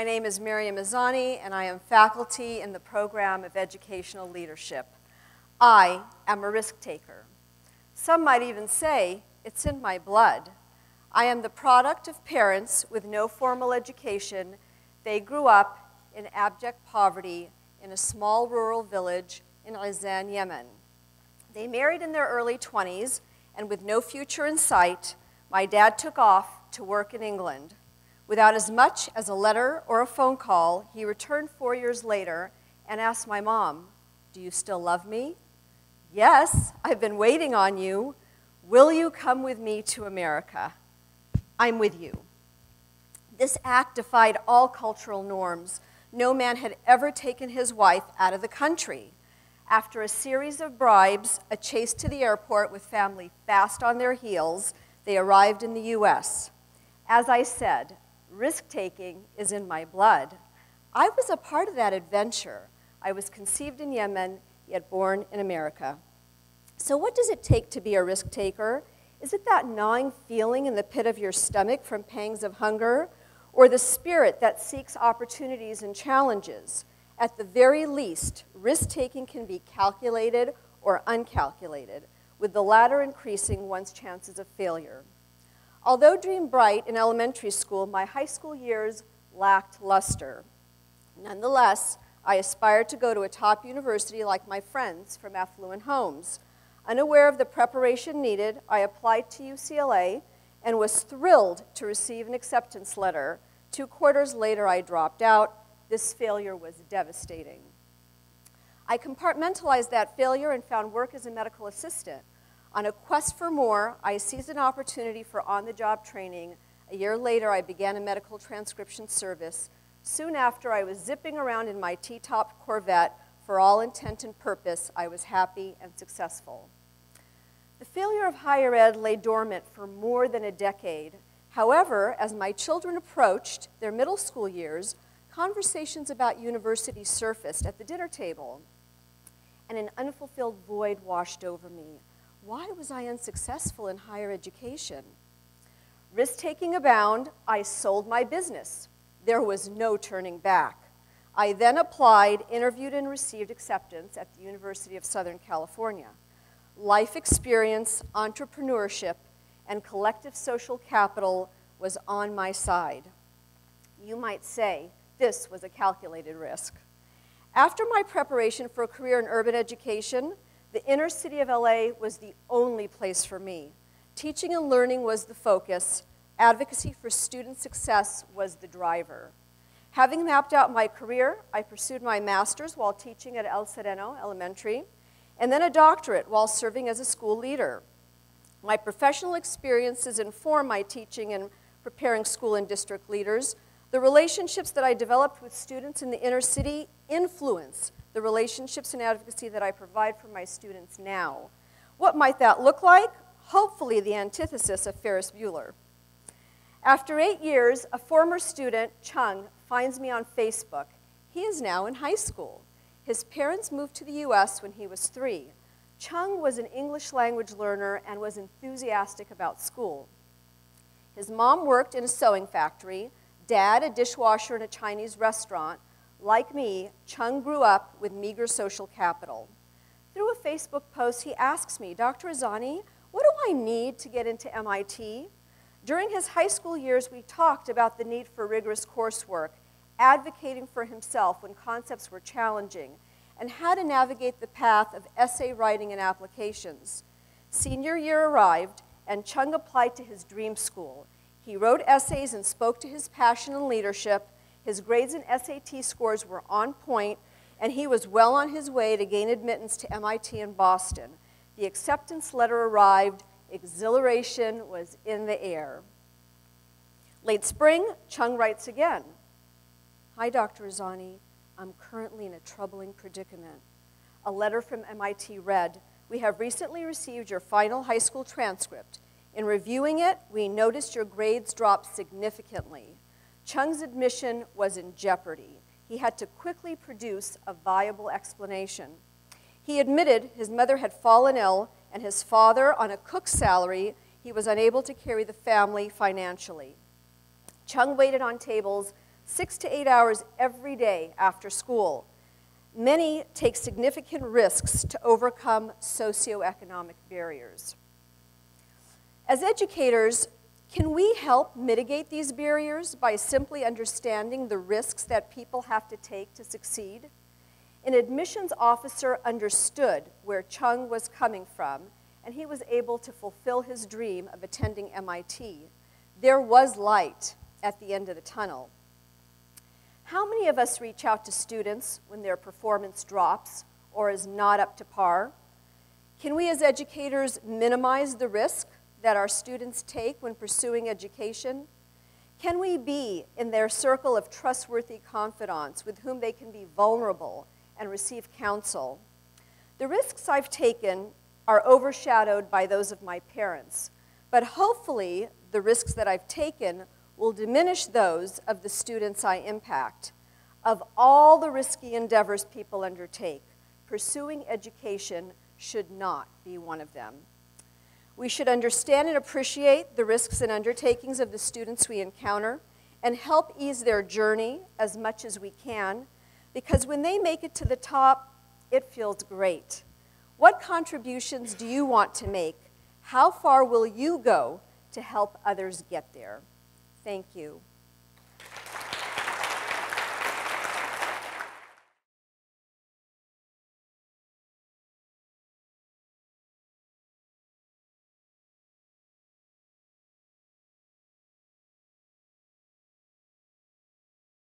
My name is Miriam Ezzani, and I am faculty in the program of educational leadership. I am a risk taker. Some might even say it's in my blood. I am the product of parents with no formal education. They grew up in abject poverty in a small rural village in Izzan, Yemen. They married in their early 20s, and with no future in sight, my dad took off to work in England. Without as much as a letter or a phone call, he returned 4 years later and asked my mom, "Do you still love me?" "Yes, I've been waiting on you. Will you come with me to America?" "I'm with you." This act defied all cultural norms. No man had ever taken his wife out of the country. After a series of bribes, a chase to the airport with family fast on their heels, they arrived in the US. As I said, risk-taking is in my blood. I was a part of that adventure. I was conceived in Yemen, yet born in America. So what does it take to be a risk-taker? Is it that gnawing feeling in the pit of your stomach from pangs of hunger, or the spirit that seeks opportunities and challenges? At the very least, risk-taking can be calculated or uncalculated, with the latter increasing one's chances of failure. Although dream bright in elementary school, my high school years lacked luster. Nonetheless, I aspired to go to a top university like my friends from affluent homes. Unaware of the preparation needed, I applied to UCLA and was thrilled to receive an acceptance letter. 2 quarters later, I dropped out. This failure was devastating. I compartmentalized that failure and found work as a medical assistant. On a quest for more, I seized an opportunity for on-the-job training. A year later, I began a medical transcription service. Soon after, I was zipping around in my T-top Corvette. For all intent and purpose, I was happy and successful. The failure of higher ed lay dormant for more than a decade. However, as my children approached their middle school years, conversations about university surfaced at the dinner table, and an unfulfilled void washed over me. Why was I unsuccessful in higher education? Risk-taking abound, I sold my business. There was no turning back. I then applied, interviewed, and received acceptance at the University of Southern California. Life experience, entrepreneurship, and collective social capital was on my side. You might say this was a calculated risk. After my preparation for a career in urban education, the inner city of LA was the only place for me. Teaching and learning was the focus. Advocacy for student success was the driver. Having mapped out my career, I pursued my master's while teaching at El Sereno Elementary, and then a doctorate while serving as a school leader. My professional experiences inform my teaching and preparing school and district leaders. The relationships that I developed with students in the inner city influence the relationships and advocacy that I provide for my students now. What might that look like? Hopefully the antithesis of Ferris Bueller. After 8 years, a former student, Chung, finds me on Facebook. He is now in high school. His parents moved to the US when he was 3. Chung was an English language learner and was enthusiastic about school. His mom worked in a sewing factory, dad a dishwasher in a Chinese restaurant. Like me, Chung grew up with meager social capital. Through a Facebook post, he asks me, "Dr. Ezzani, what do I need to get into MIT?" During his high school years, we talked about the need for rigorous coursework, advocating for himself when concepts were challenging, and how to navigate the path of essay writing and applications. Senior year arrived, and Chung applied to his dream school. He wrote essays and spoke to his passion and leadership. His grades and SAT scores were on point, and he was well on his way to gain admittance to MIT in Boston. The acceptance letter arrived. Exhilaration was in the air. Late spring, Chung writes again. "Hi, Dr. Ezzani. I'm currently in a troubling predicament." A letter from MIT read, "We have recently received your final high school transcript. In reviewing it, we noticed your grades dropped significantly." Chung's admission was in jeopardy. He had to quickly produce a viable explanation. He admitted his mother had fallen ill, and his father, on a cook's salary, he was unable to carry the family financially. Chung waited on tables 6 to 8 hours every day after school. Many take significant risks to overcome socioeconomic barriers. As educators, can we help mitigate these barriers by simply understanding the risks that people have to take to succeed? An admissions officer understood where Chung was coming from, and he was able to fulfill his dream of attending MIT. There was light at the end of the tunnel. How many of us reach out to students when their performance drops or is not up to par? Can we as educators minimize the risk that our students take when pursuing education? Can we be in their circle of trustworthy confidants with whom they can be vulnerable and receive counsel? The risks I've taken are overshadowed by those of my parents, but hopefully the risks that I've taken will diminish those of the students I impact. Of all the risky endeavors people undertake, pursuing education should not be one of them. We should understand and appreciate the risks and undertakings of the students we encounter and help ease their journey as much as we can, because when they make it to the top, it feels great. What contributions do you want to make? How far will you go to help others get there? Thank you.